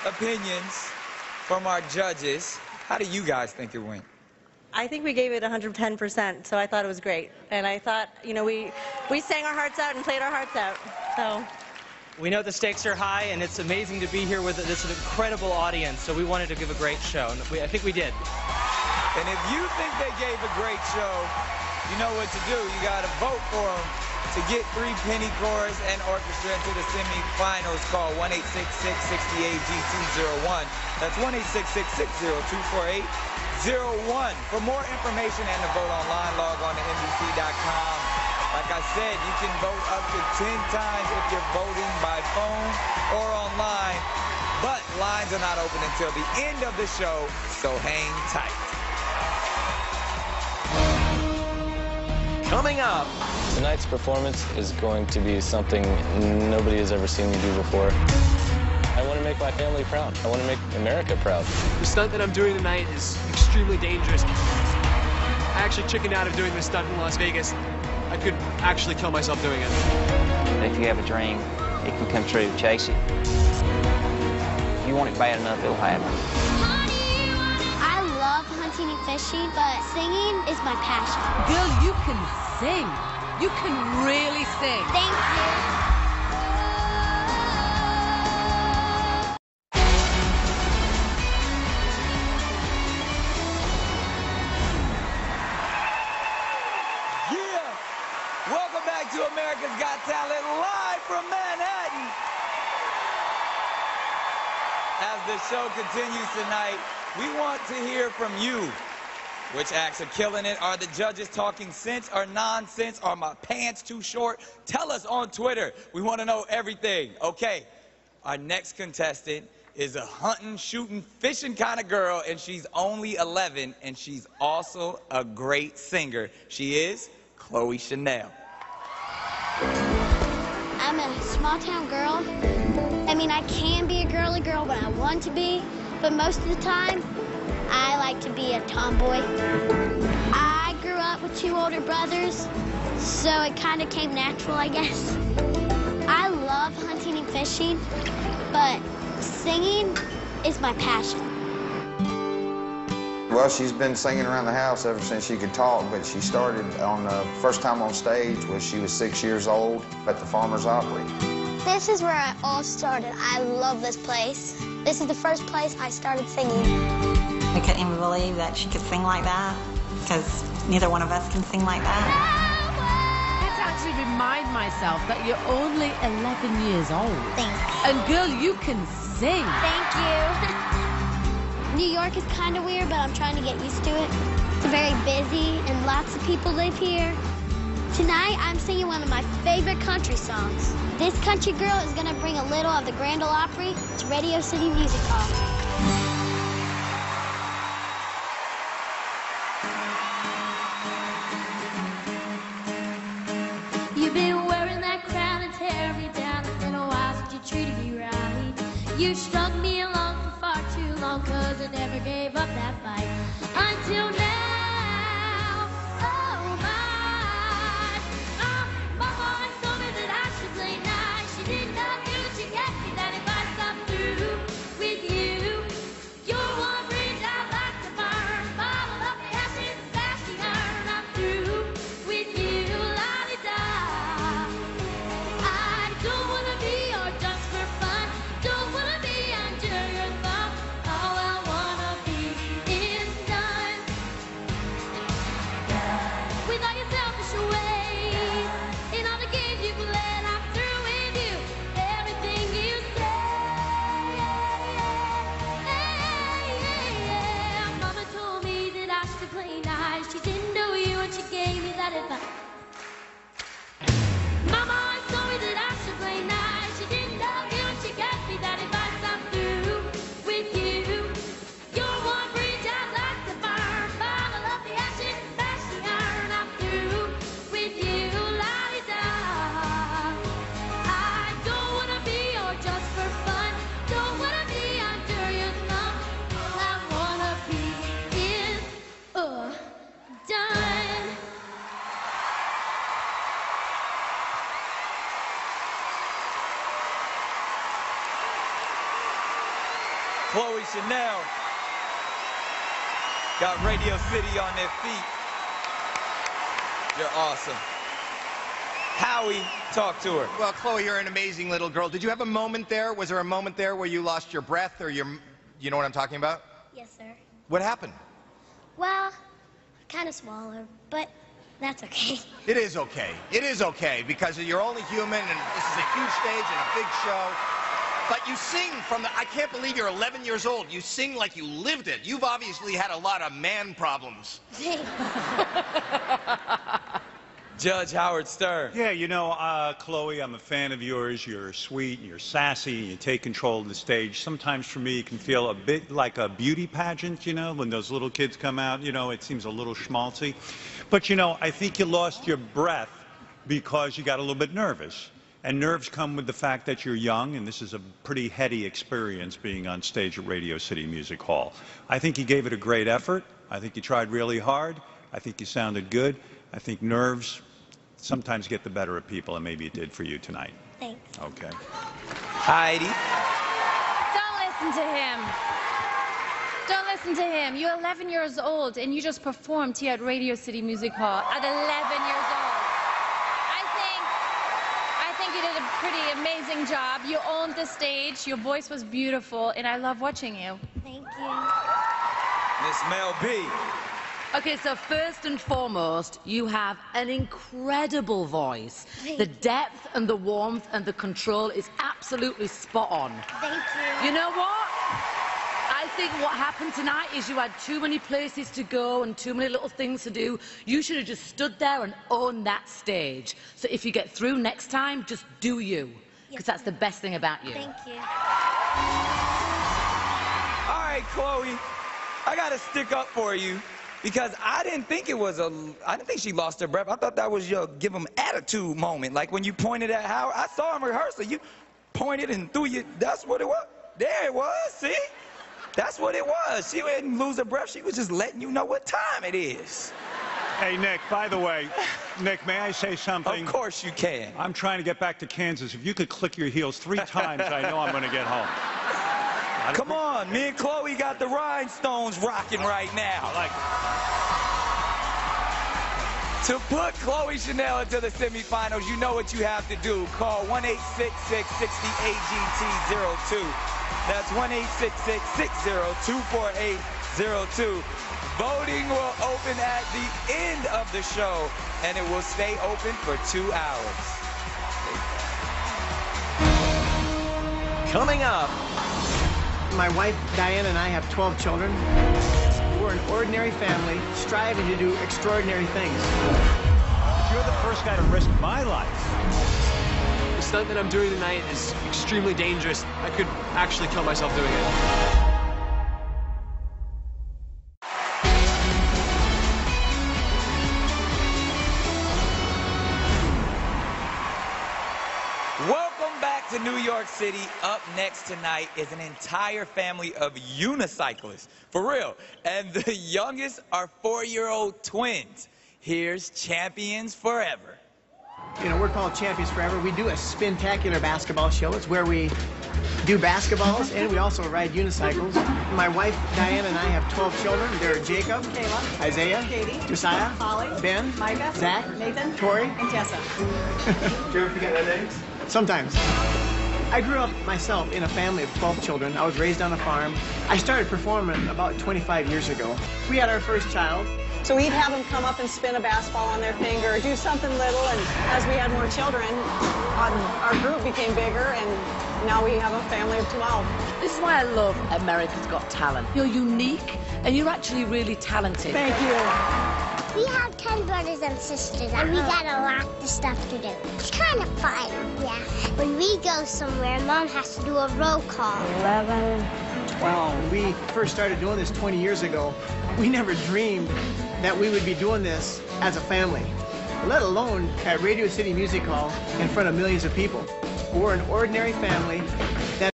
opinions from our judges. How do you guys think it went? I think we gave it 110%, so I thought it was great. And I thought, you know, we sang our hearts out and played our hearts out. So we know the stakes are high, and it's amazing to be here with this incredible audience, so we wanted to give a great show, and I think we did. And if you think they gave a great show, you know what to do. You got to vote for them to get 3 penny chorus and orchestra into the semifinals. Call 1-866-68-GT01. That's 1-866-602-4801. For more information and to vote online, log on to NBC.com. Like I said, you can vote up to 10 times if you're voting by phone or online, but lines are not open until the end of the show, so hang tight. Coming up, tonight's performance is going to be something nobody has ever seen me do before. I want to make my family proud. I want to make America proud. the stunt that I'm doing tonight is extremely dangerous. I actually chickened out of doing this stunt in Las Vegas. I could actually kill myself doing it. If you have a dream, it can come true. Chase it. If you want it bad enough, it'll happen. I love hunting and fishing, but singing is my passion. Girl, you can sing. You can really sing. Thank you. Welcome back to America's Got Talent, live from Manhattan. As the show continues tonight, we want to hear from you. Which acts are killing it? Are the judges talking sense or nonsense? Are my pants too short? Tell us on Twitter. We want to know everything. Okay, our next contestant is a hunting, shooting, fishing kind of girl, and she's only 11, and she's also a great singer. She is Chloe Chanel. I'm a small town girl. I mean, I can be a girly girl when I want to be, but most of the time, I like to be a tomboy. I grew up with 2 older brothers, so it kind of came natural, I guess. I love hunting and fishing, but singing is my passion. Well, she's been singing around the house ever since she could talk, but she started on the first time on stage when she was 6 years old at the Farmer's Opry. This is where it all started. I love this place. This is the first place I started singing. I couldn't even believe that she could sing like that, because neither one of us can sing like that. I had to actually remind myself that you're only 11 years old. Thanks. And girl, you can sing. Thank you. New York is kind of weird, but I'm trying to get used to it. It's very busy, and lots of people live here. Tonight, I'm singing one of my favorite country songs. This country girl is going to bring a little of the Grand Ole Opry to Radio City Music Hall. You've been wearing that crown and tearing me down. It's been a while since you treated me right. You strung me along for far too long, 'cause I never gave up that fight. Until now, oh my. My mom told me that I should play nice. She did not do it, she gave me that advice. I'm through with you. You're one bridge I'd like to burn. Bottle up the ashes, smash the iron. I'm through with you, la-di-da. I don't wanna be your just for fun. Don't wanna be under your thumb. All I wanna be is done Chloe Chanel got Radio City on their feet. You're awesome. Howie, talk to her. Well, Chloe, you're an amazing little girl. Did you have a moment there? Was there a moment there where you lost your breath or you know what I'm talking about? Yes, sir. What happened? Well, kind of swallowed, but that's okay. It is okay. It is okay because you're only human and this is a huge stage and a big show. But you sing from the, I can't believe you're 11 years old. You sing like you lived it. You've obviously had a lot of man problems. Judge Howard Stern. Yeah, you know, Chloe, I'm a fan of yours. You're sweet and you're sassy and you take control of the stage. Sometimes for me, it can feel a bit like a beauty pageant, you know, when those little kids come out, you know, it seems a little schmaltzy. But, you know, I think you lost your breath because you got a little bit nervous. And nerves come with the fact that you're young, and this is a pretty heady experience being on stage at Radio City Music Hall. I think you gave it a great effort. I think you tried really hard. I think you sounded good. I think nerves sometimes get the better of people, and maybe it did for you tonight. Thanks. Okay. Heidi. Don't listen to him. Don't listen to him. You're 11 years old, and you just performed here at Radio City Music Hall at 11 years old. I think you did a pretty amazing job. You owned the stage. Your voice was beautiful, and I love watching you. Thank you. Miss Mel B. Okay, so first and foremost, you have an incredible voice. The depth and the warmth and the control is absolutely spot on. Thank you. You know what? I think what happened tonight is you had too many places to go and too many little things to do. You should have just stood there and owned that stage. So if you get through next time, just do you. Because that's the best thing about you. Thank you. All right, Chloe, I got to stick up for you. Because I didn't think she lost her breath. I thought that was your give him attitude moment. Like when you pointed at Howard, I saw him rehearsal. You pointed and threw you, that's what it was. There it was, see? That's what it was. She didn't lose her breath. She was just letting you know what time it is. Hey, Nick, by the way, Nick, may I say something? Of course you can. I'm trying to get back to Kansas. If you could click your heels 3 times, I know I'm going to get home. Come on, me and Chloe got the rhinestones rocking right now. I like it. To put Chloe Chanel into the semifinals, you know what you have to do. Call 1-866-60-AGT-02. That's 1-866-60-248-02. Voting will open at the end of the show, and it will stay open for 2 hours. Coming up. My wife, Diane, and I have 12 children. We're an ordinary family striving to do extraordinary things. You're the first guy to risk my life. The stunt that I'm doing tonight is extremely dangerous. I could actually kill myself doing it. Welcome back to New York City. Up next tonight is an entire family of unicyclists. For real. And the youngest are 4-year-old twins. Here's Champions Forever. You know, we're called Champions Forever. We do a spintacular basketball show. It's where we do basketballs and we also ride unicycles. My wife, Diane, and I have 12 children. They're Jacob, Kayla, Isaiah, Katie, Josiah, Holly, Ben, Micah, Zach, Nathan, Tori, and Tessa. Did you ever forget their names? Sometimes. I grew up myself in a family of 12 children. I was raised on a farm. I started performing about 25 years ago. We had our first child. So we'd have them come up and spin a basketball on their finger or do something little, and as we had more children, our group became bigger, and now we have a family of 12. This is why I love America's Got Talent. You're unique, and you're actually really talented. Thank you. We have 10 brothers and sisters, and we got a lot of stuff to do. It's kind of fun. Yeah. When we go somewhere, Mom has to do a roll call. 11, 12. When we first started doing this 20 years ago, we never dreamed that we would be doing this as a family, let alone at Radio City Music Hall in front of millions of people. We're an ordinary family that